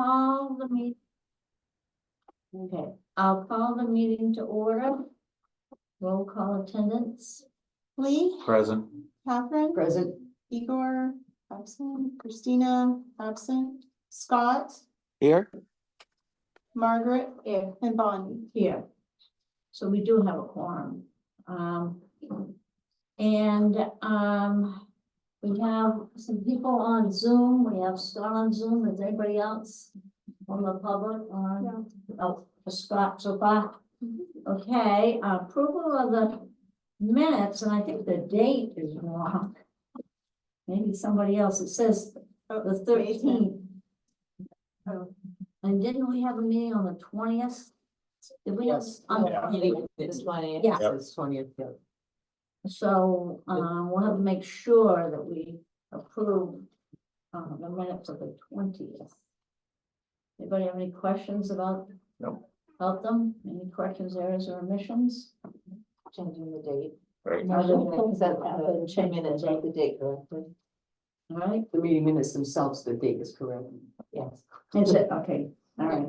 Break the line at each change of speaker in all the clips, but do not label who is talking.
call the meeting. Okay, I'll call the meeting to order. Roll call attendance.
Lee,
Present.
Catherine,
Present.
Igor, absent, Christina, absent, Scott,
Here.
Margaret,
Here.
and Bonnie.
Here. So we do have a quorum. And we have some people on Zoom. We have Scott on Zoom. Is anybody else from the public on? Oh, Scott so far. Okay, approval of the minutes, and I think the date is wrong. Maybe somebody else. It says the 13th. And didn't we have a meeting on the 20th? Did we?
Yes.
It's
20th.
Yeah.
It's 20th. Yeah.
So, we'll have to make sure that we approve, the minutes of the 20th. Anybody have any questions about?
No.
About them? Any questions, errors, or omissions?
Changing the date.
Right.
Changing the date.
The date correctly.
All right,
The meeting minutes themselves, the date is correct. Yes.
is it, okay, all right.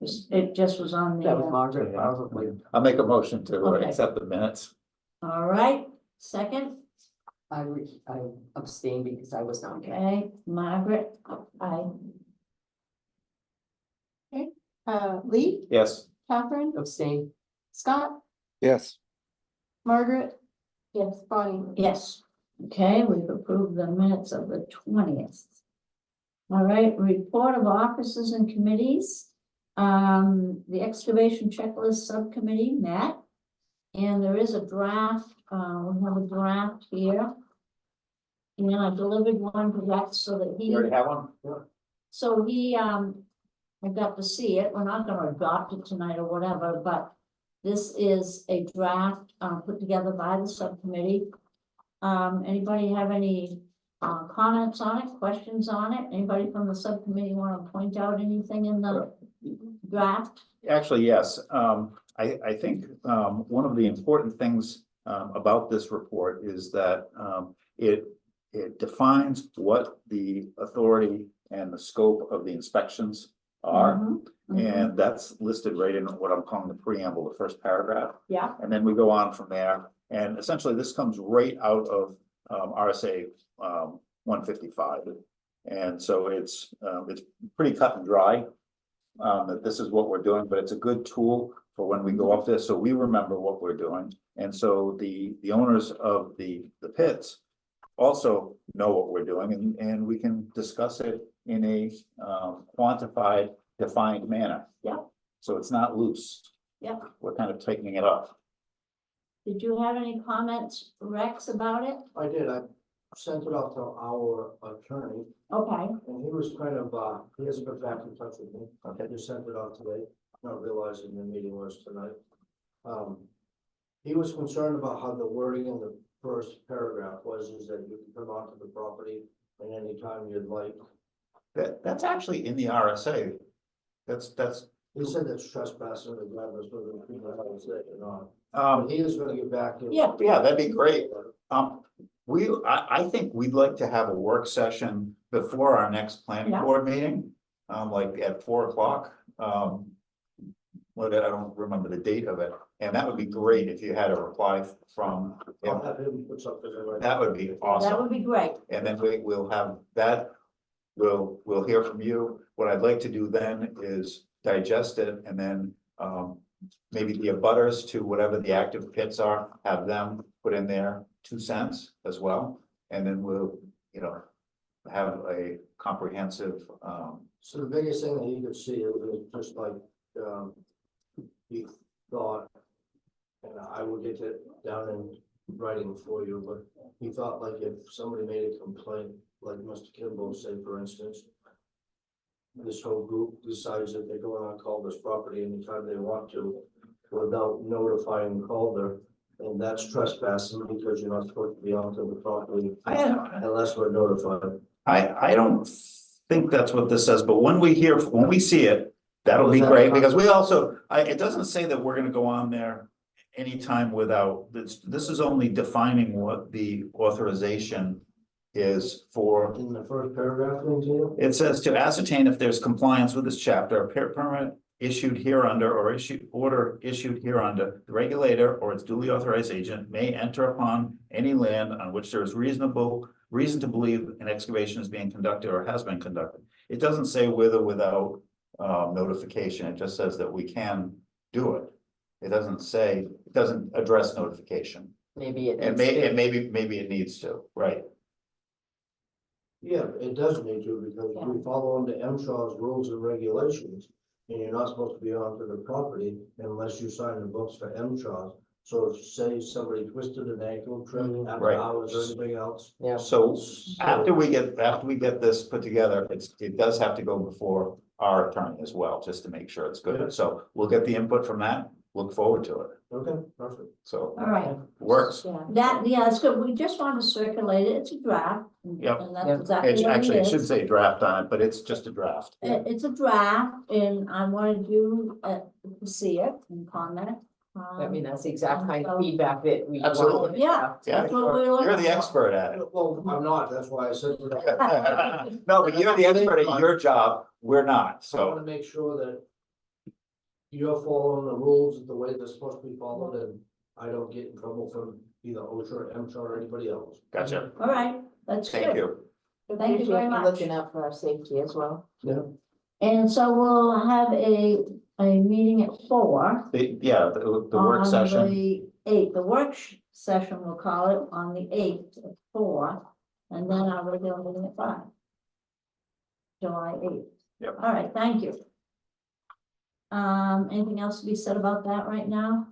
It just was on the.
That was Margaret, probably.
I'll make a motion to
Okay.
accept the minutes.
All right, second,
I abstained because I was not here.
okay, Margaret, aye.
Lee,
Yes.
Catherine,
Abstain.
Scott,
Yes.
Margaret,
Yes.
Bonnie.
Yes, okay, we've approved the minutes of the 20th. All right, report of offices and committees. The Excavation Checklist Sub-committee met. And there is a draft, we have a draft here. And I delivered one to Rex so that he,
You already have one?
so he, I got to see it. We're not gonna adopt it tonight or whatever, but this is a draft, put together by the subcommittee. Anybody have any, comments on it, questions on it? Anybody from the subcommittee want to point out anything in the draft?
Actually, yes. I think one of the important things about this report is that it defines what the authority and the scope of the inspections are.
Mhm.
And that's listed right in what I'm calling the preamble, the first paragraph.
Yeah,
And then we go on from there. And essentially, this comes right out of RSA 155. And so it's pretty cut and dry that this is what we're doing, but it's a good tool for when we go up there, so we remember what we're doing. And so the owners of the pits also know what we're doing, and we can discuss it in a quantified, defined manner.
Yeah.
So it's not loose.
Yeah.
We're kind of tightening it up.
did you have any comments, Rex, about it?
I did, I sent it off to our attorney,
Okay,
and he was kind of, he hasn't been back in touch with me. I just sent it out today, not realizing the meeting was tonight. He was concerned about how the wording in the first paragraph was, is that you can come onto the property at any time you'd like.
That's actually in the RSA. That's,
He said that's trespassing regardless whether the people have to say it or not.
um,
But he is gonna get back to.
Yeah.
yeah, that'd be great. I think we'd like to have a work session before our next planning
Yeah.
board meeting, like at 4 o'clock. I don't remember the date of it, and that would be great if you had a reply from
I'll
him.
have him put something in right.
That would be
that
awesome,
would be great.
and then we'll have that. We'll hear from you. What I'd like to do then is digest it, and then maybe the abutters to whatever the active pits are, have them put in their 2 cents as well. And then we'll, have a comprehensive,
So the biggest thing that he could see was just like, he thought, and I will get it down in writing for you, but he thought like if somebody made a complaint, like Mr. Kimball, say for instance, this whole group decides that they're going on Calder's property anytime they want to without notifying Calder, and that's trespassing because you're not supposed to be onto the property unless we're notified.
I don't think that's what this says, but when we see it, that'll be great, because we also, it doesn't say that we're gonna go on there anytime without, this is only defining what the authorization is for,
In the first paragraph, Lindsay?
it says to ascertain if there's compliance with this chapter, a permit issued hereunder or order issued hereunder, the regulator or its duly authorized agent may enter upon any land on which there is reason to believe an excavation is being conducted or has been conducted. It doesn't say with or without notification. It just says that we can do it. It doesn't say, it doesn't address notification.
Maybe it
And
needs to.
maybe it needs to, right?
Yeah, it does need to, because we follow under MSHA's rules and regulations. And you're not supposed to be onto the property unless you sign the books for MSHA. So if, say, somebody twisted an ankle, tripped after
Right.
hours or anything else.
Yeah.
So after we get this put together, it does have to go before our attorney as well, just to make sure it's
Yeah.
good. So we'll get the input from that. Look forward to it.
Okay, perfect.
So
All right,
works.
yeah, it's good. We just want to circulate it. It's a draft.
Yep.
And that's
Yep.
exactly
It's
what
actually,
it
it should
is.
say draft on it, but it's just a draft.
It's a draft and I wanted you to see it and comment.
I mean, that's the exact kind of feedback that we.
Absolutely.
want.
Yeah.
Yeah,
That's what we're looking
you're the
for.
expert at it.
Well, I'm not, that's why I said that.
No, but you're the expert at your job. We're not,
So I wanna
so.
make sure that you're following the rules the way they're supposed to be followed, and I don't get in trouble from either OSHA or MSHA or anybody else.
Gotcha.
All right, that's
Thank
good.
you.
Thank you very
Appreciate you
much.
Looking out for our safety as well.
Yeah.
And so we'll have a meeting at 4.
The work
on
session.
The 8th, the work session, we'll call it, on the 8th at 4, and then our regular meeting at 5. July 8th.
Yep.
All right, thank you. Anything else to be said about that right now?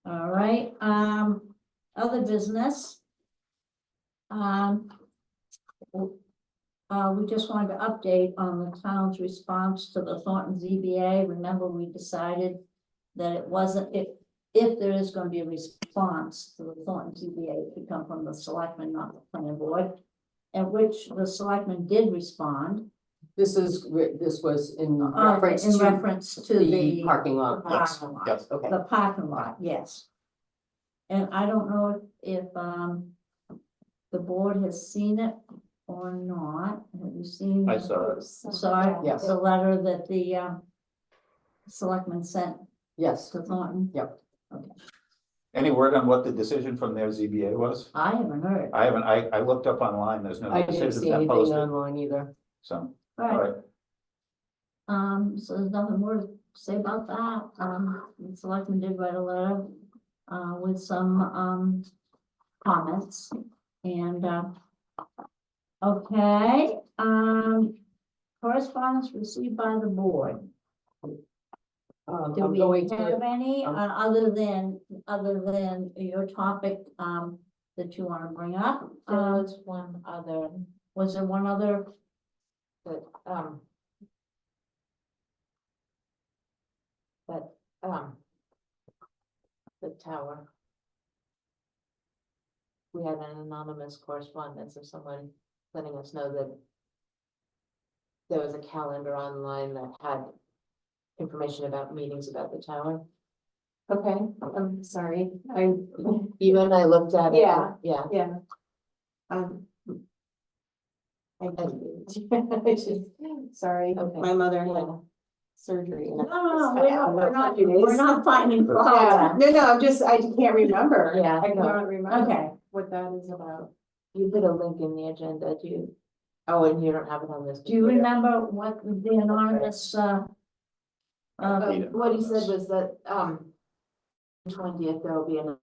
All right, other business. We just wanted to update on the town's response to the Thornton ZBA. Remember, we decided that it wasn't, if there is going to be a response to the Thornton ZBA, it could come from the selectmen, not the planning board, and which the selectmen did respond.
This was in reference
In
to
reference to
the
the
parking lot.
parking lot.
Yes.
Okay.
The parking lot, yes. And I don't know if the board has seen it or not. Have you seen?
I saw it.
Sorry,
Yes.
the letter that the selectman sent
Yes.
to Thornton.
Yep.
Any word on what the decision from their ZBA was?
I haven't heard.
I haven't, I looked up online. There's no
I didn't
decision
see
that
anything
posted,
online either.
so.
All
All
right,
right.
so there's nothing more to say about that. The selectman did write a letter with some comments and okay, correspondence received by the board. Do
I'm
we
going to,
have any, other than your topic, that you want to bring up?
There was one other,
Was there one other?
but, the tower. We had an anonymous correspondence of someone letting us know that there was a calendar online that had information about meetings about the tower.
Okay, I'm sorry, I,
Eva and I looked at it.
Yeah.
Yeah.
yeah. I just, sorry,
Okay.
my mother
Yeah.
had surgery.
No,
We're
we're not finding
Yeah,
fault.
no, I'm just, I can't remember.
Yeah,
I
no.
can't remember
Okay,
what that is about.
You put a link in the agenda, do you? Oh, and you don't have it on this.
do you
computer.
remember what the anonymous,
What he said was that, 20th, there will be an,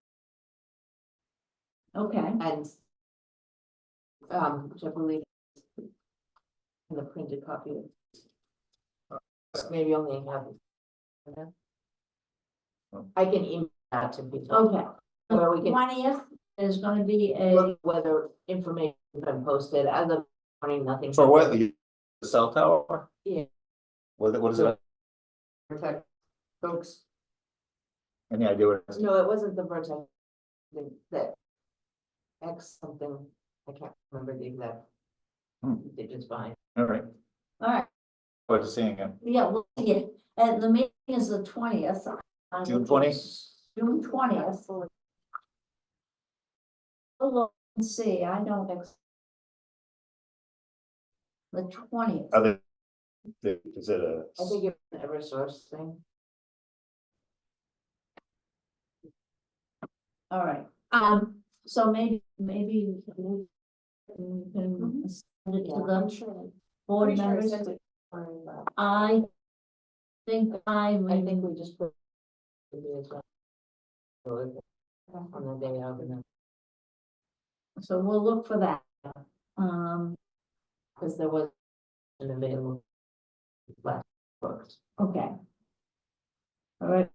okay,
and, which I believe in the printed copy. Maybe only have. I can email that to people,
okay.
where we can
20th is gonna be a,
look whether information has been posted, as of morning, nothing.
For what, the cell tower?
Yeah.
What is it?
Protect folks.
Any idea what it is?
No, it wasn't the Vertex. That X something, I can't remember the exact. It is fine.
All right,
all right,
what is seeing it?
yeah, we'll see it. And the meeting is the 20th.
June 20th?
June 20th. let's see, I don't. The 20th.
Other, is it a?
I think it's an Eversource thing.
All right, so maybe we can send it to
I'm
the
sure.
board
Pretty sure I
members.
sent it. But
I think
I think we just put. it as well. On the day of, and then,
so we'll look for that.
because there was an available. Last books.
Okay. All right.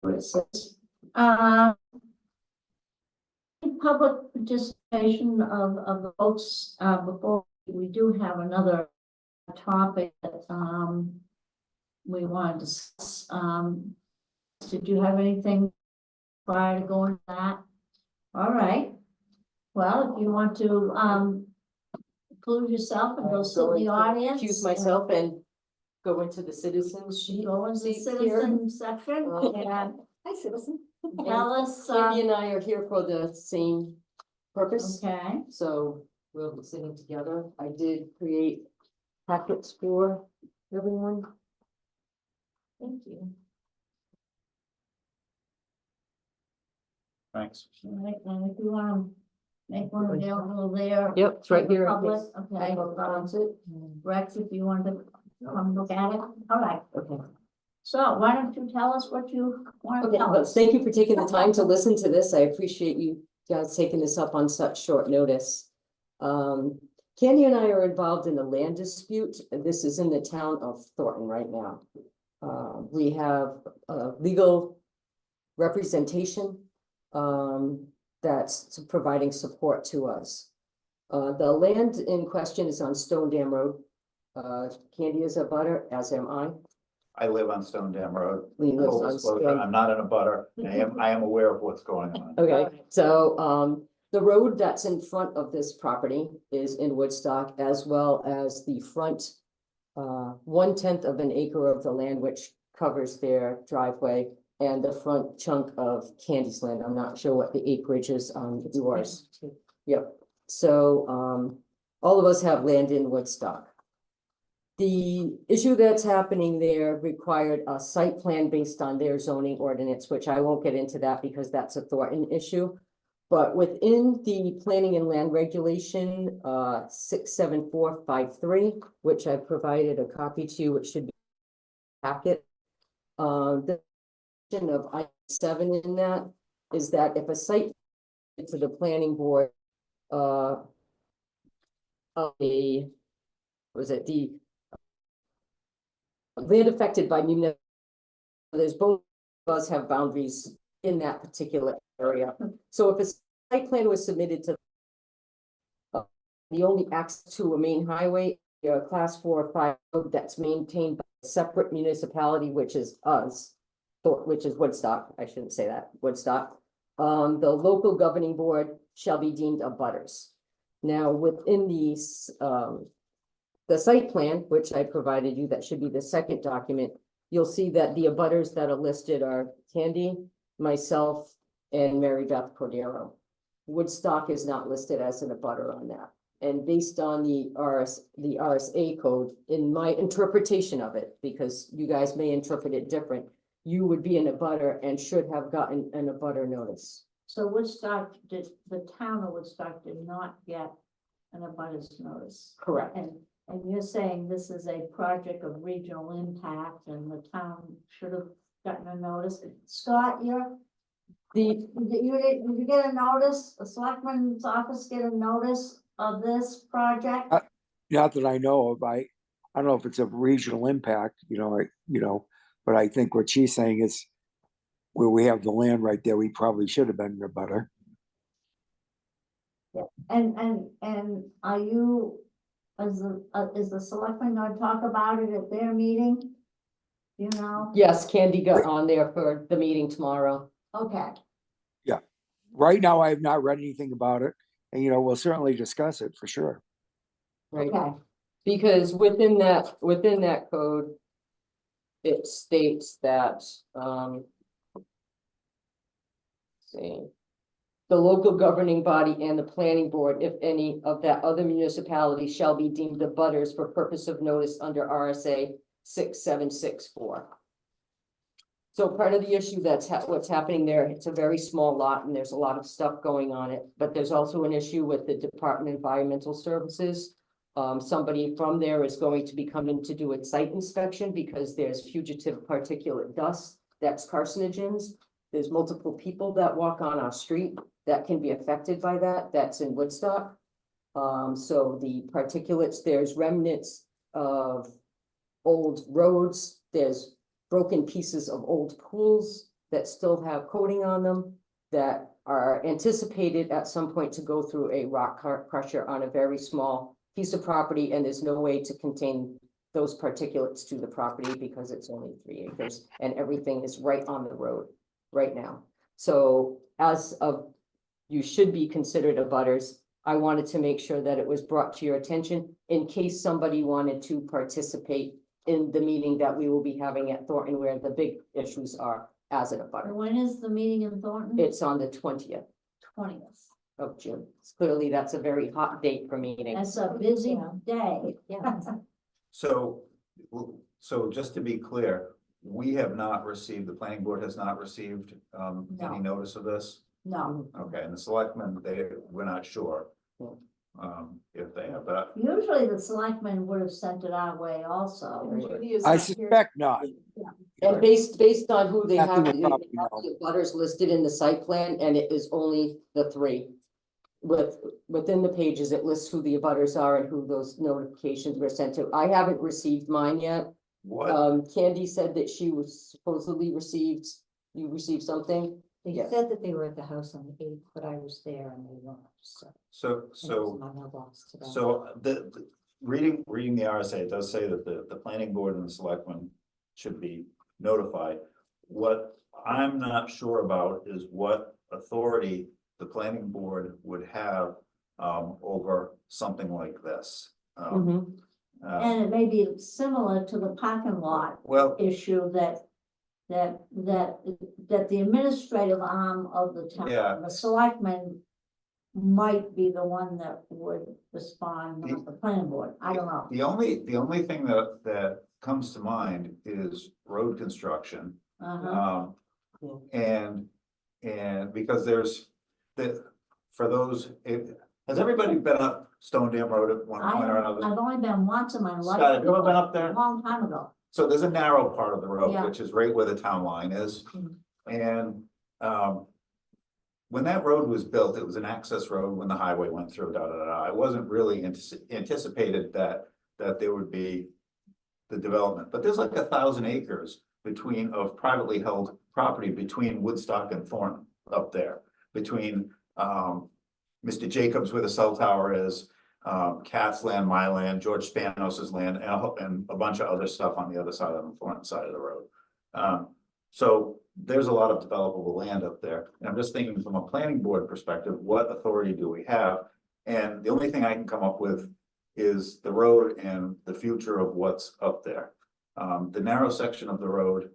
What it says. Public participation of the folks, before we do have another topic that, we want to discuss. Did you have anything prior to going to that? All right. Well, if you want to, include yourself and go sit in the audience.
Accuse myself and go into the citizens sheet.
Go in the
seat here.
citizen section
Okay.
and
Hi, citizen.
tell us,
Candy and I are here for the same purpose,
okay,
so we'll be sitting together. I did create packets for everyone.
Thank you.
Thanks.
all right, and if you wanna make one available there.
Yep, it's right
for the
here.
Public,
I
okay,
found it.
Rex, if you want to come look at it, all right,
Okay.
so why don't you tell us what you want to
Okay,
tell
well,
us?
thank you for taking the time to listen to this. I appreciate you guys taking this up on such short notice. Candy and I are involved in a land dispute, and this is in the town of Thornton right now. We have legal representation that's providing support to us. The land in question is on Stone Dam Road. Candy is a butter, as am I.
I live on Stone Dam Road.
Lee lives
Full
on
disclosure,
Stone.
I'm not in a butter. I am aware of what's going on.
Okay, so the road that's in front of this property is in Woodstock, as well as the front 1/10 of an acre of the land which covers their driveway and the front chunk of Candy's land. I'm not sure what the acreage is on yours. Yep, so all of us have land in Woodstock. The issue that's happening there required a site plan based on their zoning ordinance, which I won't get into that because that's a Thornton issue. But within the planning and land regulation, 67453, which I provided a copy to you, which should be packet. The section of I-7 in that is that if a site to the planning board, the land affected by municipal, there's both of us have boundaries in that particular area. So if a site plan was submitted to the only access to a main highway, a class 4 or 5 road that's maintained by a separate municipality, which is us, which is Woodstock, I shouldn't say that, Woodstock. The local governing board shall be deemed abutters. Now, within these, the site plan, which I provided you, that should be the second document, you'll see that the abutters that are listed are Candy, myself, and Mary Beth Cordero. Woodstock is not listed as an abutter on that. And based on the RSA code, in my interpretation of it, because you guys may interpret it different, you would be an abutter and should have gotten an abutter notice.
So Woodstock, the town of Woodstock did not get an abutters notice.
Correct.
And you're saying this is a project of regional impact and the town should have gotten a notice. Scott, did you get a notice? The selectman's office get a notice of this project?
Not that I know of. I don't know if it's a regional impact, but I think what she's saying is where we have the land right there, we probably should have been in a butter.
And are you, is the selectman gonna talk about it at their meeting? You know?
Yes, Candy got on there for the meeting tomorrow.
Okay,
Right now, I have not read anything about it, and we'll certainly discuss it for sure.
Right,
okay,
because within that code, it states that, let's see, the local governing body and the planning board, if any of that other municipality shall be deemed abutters for purpose of notice under RSA 6764. So part of the issue that's what's happening there, it's a very small lot and there's a lot of stuff going on it, but there's also an issue with the Department of Environmental Services. Somebody from there is going to be coming to do a site inspection because there's fugitive particulate dust that's carcinogens. There's multiple people that walk on our street that can be affected by that. That's in Woodstock. So the particulates, there's remnants of old roads. There's broken pieces of old pools that still have coating on them that are anticipated at some point to go through a rock crusher on a very small piece of property, and there's no way to contain those particulates to the property because it's only 3 acres and everything is right on the road right now. So as of, you should be considered abutters. I wanted to make sure that it was brought to your attention in case somebody wanted to participate in the meeting that we will be having at Thornton where the big issues are as an abutter.
When is the meeting in Thornton?
It's on the 20th
20th.
of June. Clearly, that's a very hot date for meetings.
That's a busy day.
Yeah.
So, just to be clear, we have not received, the planning board has not received, any notice of this?
No,
Okay, and the selectmen, we're not sure,
Yeah.
if they have, but
usually the selectmen would have sent it our way also.
Judy is
I
not here.
suspect not.
And based on who they have,
Nothing
they
would
have
probably
the butters listed in the site plan, and it is only the 3. Within the pages, it lists who the abutters are and who those notifications were sent to. I haven't received mine yet.
what,
Candy said that she was supposedly received, you received something?
They
Yeah.
said that they were at the house on the 8th, but I was there and they weren't, so.
so,
it was
so.
in my mailbox today.
So reading the RSA, it does say that the planning board and the selectmen should be notified. What I'm not sure about is what authority the planning board would have over something like this.
And it may be similar to the parking lot
Well,
issue that the administrative arm of the town,
Yeah.
the selectmen might be the one that would respond, not the planning board. I don't know.
the only thing that comes to mind is road construction.
Uh-huh.
And because there's for those, has everybody been up Stone Dam Road at one point or another?
I've only been once in my life.
Scott, have you ever been up
A
there?
long time ago.
So there's a narrow part of the road,
Yeah.
which is right where the town line is.
Mhm.
And, when that road was built, it was an access road when the highway went through, It wasn't really anticipated that there would be the development, but there's like 1,000 acres of privately held property between Woodstock and Thornton up there. Between, Mr. Jacobs where the cell tower is, Kath's land, my land, George Spanos's land, and a bunch of other stuff on the other side of the Thornton side of the road. So there's a lot of developable land up there. And I'm just thinking from a planning board perspective, what authority do we have? And the only thing I can come up with is the road and the future of what's up there. The narrow section of the road,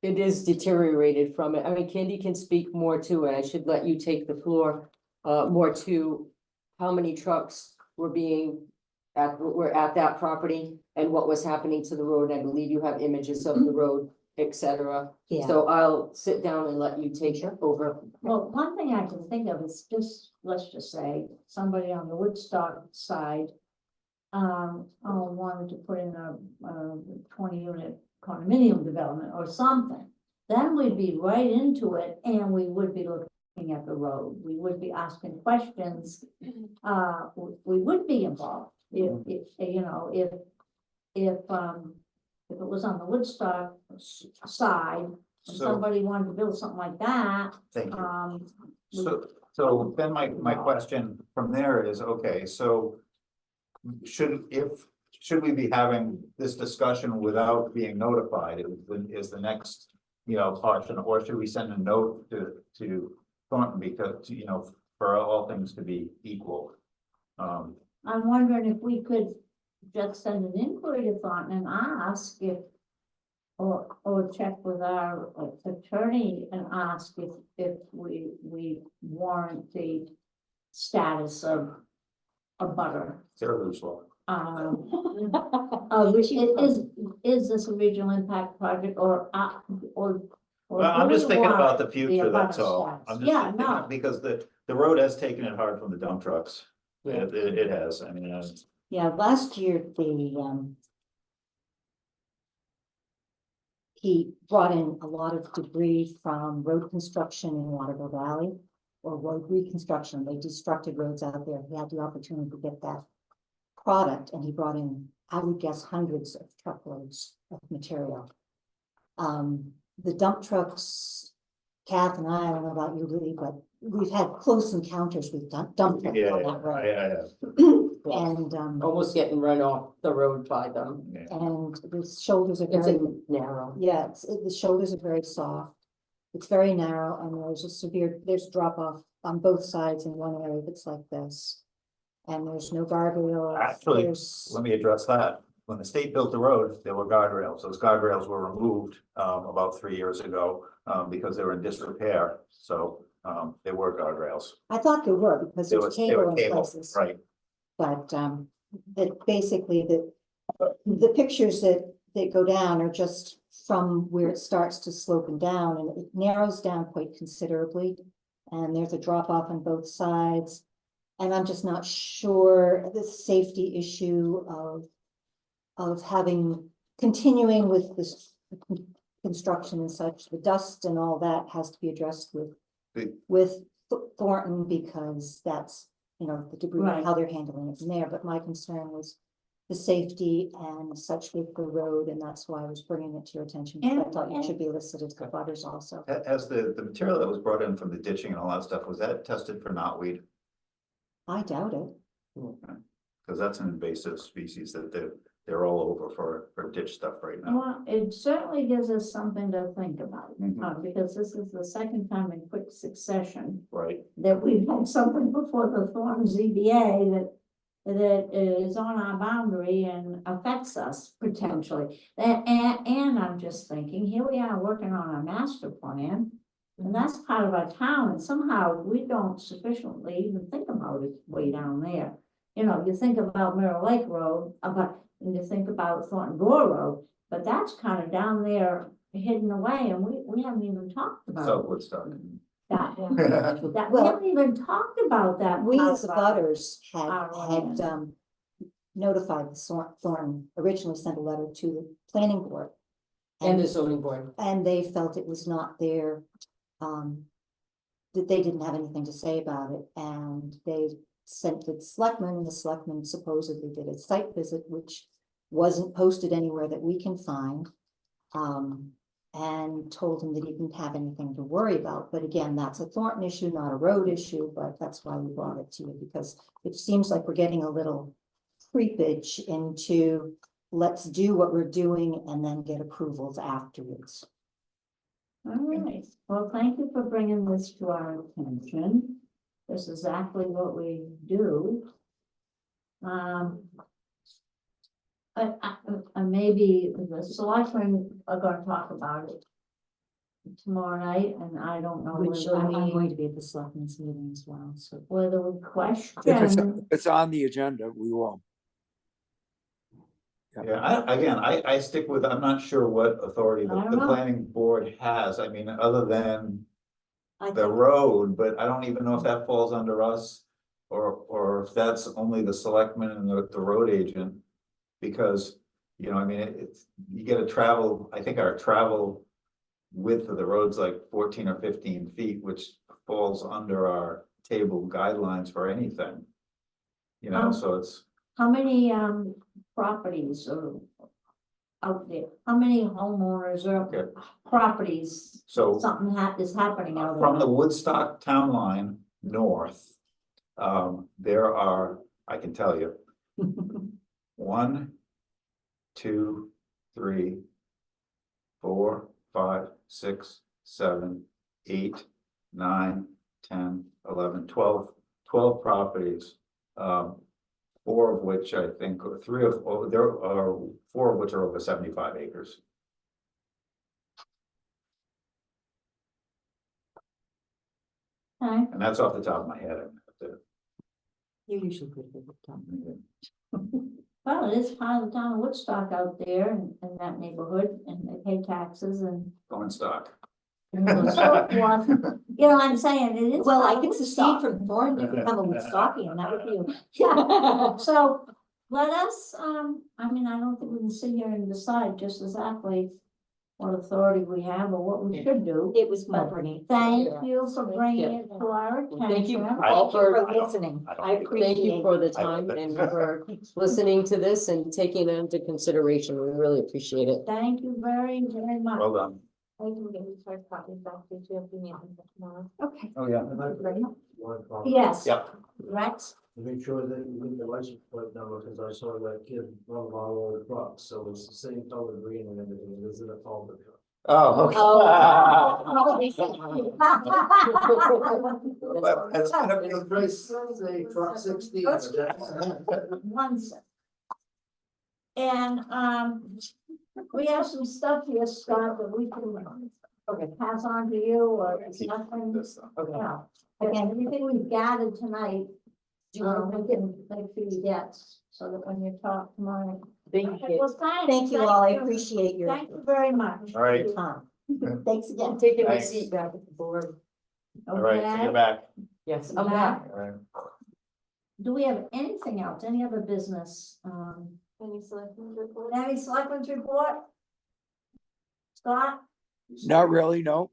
It is deteriorated from it. I mean, Candy can speak more to it. I should let you take the floor. More to how many trucks were at that property and what was happening to the road. I believe you have images of the road, etc.
Yeah.
So I'll sit down and let you take over.
Well, one thing I can think of is just, let's just say, somebody on the Woodstock side wanted to put in a 20-unit condominium development or something. Then we'd be right into it and we would be looking at the road. We would be asking questions. We would be involved. If it was on the Woodstock side, and
so,
somebody wanted to build something like that,
thank you. So then my question from there is, okay, so should we be having this discussion without being notified is the next, option, or should we send a note to Thornton because, for all things to be equal?
I'm wondering if we could just send an inquiry to Thornton and ask if or check with our attorney and ask if we warrant the status of a butter.
Sarah Lou's law.
Which is this a regional impact project or?
Well, I'm
do
just
we
thinking
want
about the future,
abutter
that's all.
status?
I'm
Yeah,
just
no.
thinking, because the road has taken it hard from the dump trucks.
Yeah.
It has, I mean,
Yeah, last year, he brought in a lot of debris from road construction in Waterville Valley or road reconstruction. They destructed roads out there. He had the opportunity to get that product and he brought in, I would guess, hundreds of truckloads of material. The dump trucks, Kath and I don't know about you, Lee, but we've had close encounters with dump trucks on
yeah,
that road.
I have.
And,
Almost getting run off the road by them.
Yeah.
and the shoulders are
It's
very,
narrow.
yeah, the shoulders are very soft. It's very narrow and there's drop off on both sides in one area that's like this. And there's no guardrails.
Actually,
There's-
Let me address that. When the state built the road, there were guardrails. Those guardrails were removed about 3 years ago because they were in disrepair. So they were guardrails.
I thought there were because
They
there's
were
cable in
cable,
places.
right?
But that basically the pictures that go down are just from where it starts to slope and down and it narrows down quite considerably. And there's a drop off on both sides. And I'm just not sure the safety issue of continuing with this construction and such, the dust and all that has to be addressed with Thornton because that's, you know, the debris,
Right.
how they're handling it from there. But my concern was the safety and such with the road, and that's why I was bringing it to your attention. Because I thought you should be listed as the butters also.
Has the material that was brought in from the ditching and all that stuff, was that tested for knotweed?
I doubt it.
Because that's an invasive species that they're all over for ditch stuff right now.
Well, it certainly gives us something to think about,
Mhm.
because this is the second time in quick succession
Right,
that we've had something before the Thornton ZBA that is on our boundary and affects us potentially. And I'm just thinking, here we are working on a master plan, and that's part of our town, and somehow we don't sufficiently even think about it way down there. You know, you think about Mirror Lake Road, and you think about Thornton Gore Road, but that's kind of down there hidden away, and we haven't even talked about
Southwood stuff.
that.
Yeah.
That, we haven't even talked about that.
We
part
as the
of our-
butters had
our
notified the Thornton, originally sent a letter to the planning board.
And the zoning board.
And they felt it was not their, that they didn't have anything to say about it, and they sent the selectmen, and the selectmen supposedly did a site visit, which wasn't posted anywhere that we can find. And told him that he didn't have anything to worry about, but again, that's a Thornton issue, not a road issue, but that's why we brought it to you, because it seems like we're getting a little creepage into, let's do what we're doing and then get approvals afterwards.
All right, well, thank you for bringing this to our attention. This is exactly what we do. Maybe the selectmen are gonna talk about it tomorrow night, and I don't know.
Which
whether
I'm
we-
going to be at the selectmen's meeting as well, so.
Whether we
If
question,
it's on the agenda, we will.
Yeah, I stick with, I'm not sure what authority
I don't
the
know.
planning board has, I mean, other than
I
the road, but I don't even know if that falls under us. Or if that's only the selectman and the road agent. Because, you know, I mean, it's, you gotta travel, I think our travel width of the road's like 14 or 15 feet, which falls under our table guidelines for anything. You know, so it's,
how many properties are out there? How many homeowners
Okay.
or properties,
so
something is happening out
from the
there?
Woodstock town line north. There are, I can tell you. 1, 2, 3, 4, 5, 6, 7, 8, 9, 10, 11, 12 properties. 4 of which I think, or 3 of, there are 4 of which are over 75 acres.
Okay,
And that's off the top of my head.
You're usually pretty good with time.
well, it is part of the town of Woodstock out there in that neighborhood, and they pay taxes and
Going stock.
so forth. You know, I'm saying it is.
Well, I
part of
can
Woodstock.
secede from Thornton to become a Woodstockian, that would be.
Yeah, so let us, I mean, I don't think we can sit here and decide just exactly what authority we have or what we should do.
It was Melanie.
Thank you for bringing it to our
Thank you
attention.
all for,
listening.
I don't-
I appreciate
thank you for the
I-
time and for listening to this and taking it into consideration. We really appreciate it.
Thank you very, very much.
Well done.
I can give you hard copies back to you if you need them tomorrow.
Okay.
Oh, yeah.
One problem.
Yes.
Yep.
Rex,
Make sure that you get the license plate number, because I saw that kid run a lot of old trucks, so it's the same color green and everything, is it a Palmer truck?
Oh, okay.
Oh.
But it's gonna be
It's very, say, truck 16.
One sec. And, we have some stuff here, Scott, that we can pass on to you, or it's nothing.
This stuff.
Well, again, everything we've gathered tonight, we can make sure you get, so that when you talk tomorrow.
Thank you.
Well, thanks,
Thank you all, I appreciate your
Thank you very much.
All right,
time. Thanks again.
I'm taking my
Thanks.
seat back at the board.
all right, so you're back.
Yes, I'm back.
All right.
Do we have anything else, any other business?
Any selections report?
Any selectmen's report? Scott?
Not really, no.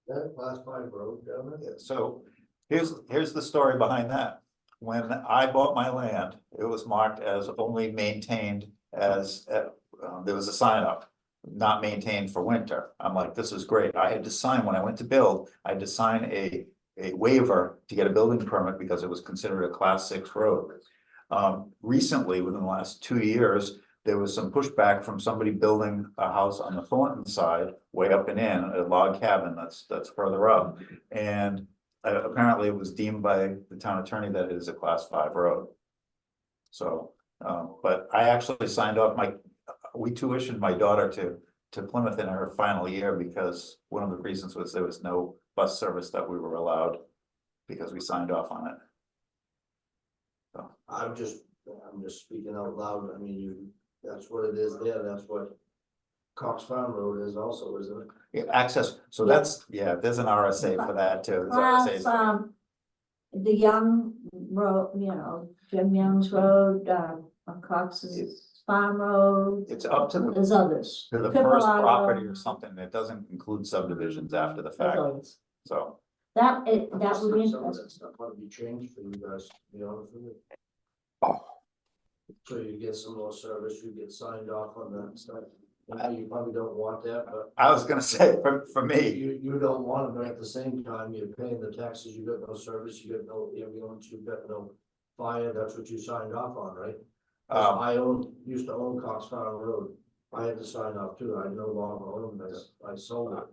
That class 5 road down there?
So here's the story behind that. When I bought my land, it was marked as only maintained as, there was a sign up, not maintained for winter. I'm like, this is great. I had to sign, when I went to build, I had to sign a waiver to get a building permit because it was considered a class 6 road. Recently, within the last 2 years, there was some pushback from somebody building a house on the Thornton side, way up and in, a log cabin that's further up. And apparently it was deemed by the town attorney that it is a class 5 road. So, but I actually signed off we tuitioned my daughter to Plymouth in her final year because one of the reasons was there was no bus service that we were allowed because we signed off on it. So,
I'm just speaking out loud, I mean, that's what it is there, that's what Cox Farm Road is also, isn't it?
yeah, access, so that's, yeah, there's an RSA for that too. There's
Well,
RSAs.
the Young Road, you know, Jim Young's Road, Cox's Farm Road,
It's up to
there's others.
the
Triple
first
R
property
Road,
or something. It doesn't include subdivisions after the
there's
fact,
others.
so.
That
Just
would be
some of that
interesting.
stuff ought to be changed for you guys, to be honest with you.
Oh,
So you get some more service, you get signed off on that stuff. I know you probably don't want that, but
I was gonna say, for me,
you don't want them, but at the same time, you're paying the taxes, you got no service, you got no ambulance, you got no fire, that's what you signed off on, right? I used to own Cox Farm Road, I had to sign off too, I no longer own them, I sold it,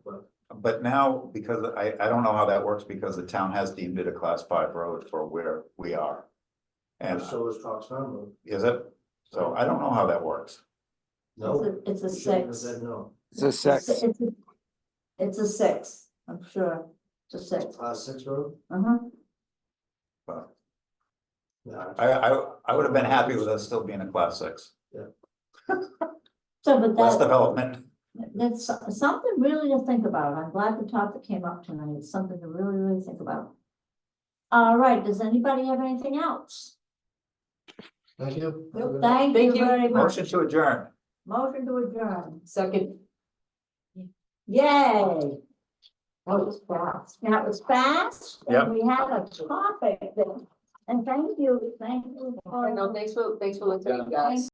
but now, because I don't know how that works because the town has deemed it a class 5 road for where we are. And
so is Cox Farm Road.
is it? So I don't know how that works.
No.
It's a
you shouldn't have
6.
said no.
it's a sex.
It's a 6, I'm sure. It's a 6.
Class 6 road?
But
Yeah.
I would have been happy with us still being a class 6.
So, but
Less
that,
development.
that's something really to think about. I'm glad the topic came up tonight. It's something to really, really think about. All right, does anybody have anything else?
Thank you.
Thank you very much.
Motion to adjourn.
Motion to adjourn.
Second.
Yay. That was fast. That was fast.
Yep.
And we had a topic that, and thank you for.
Thanks for listening, guys.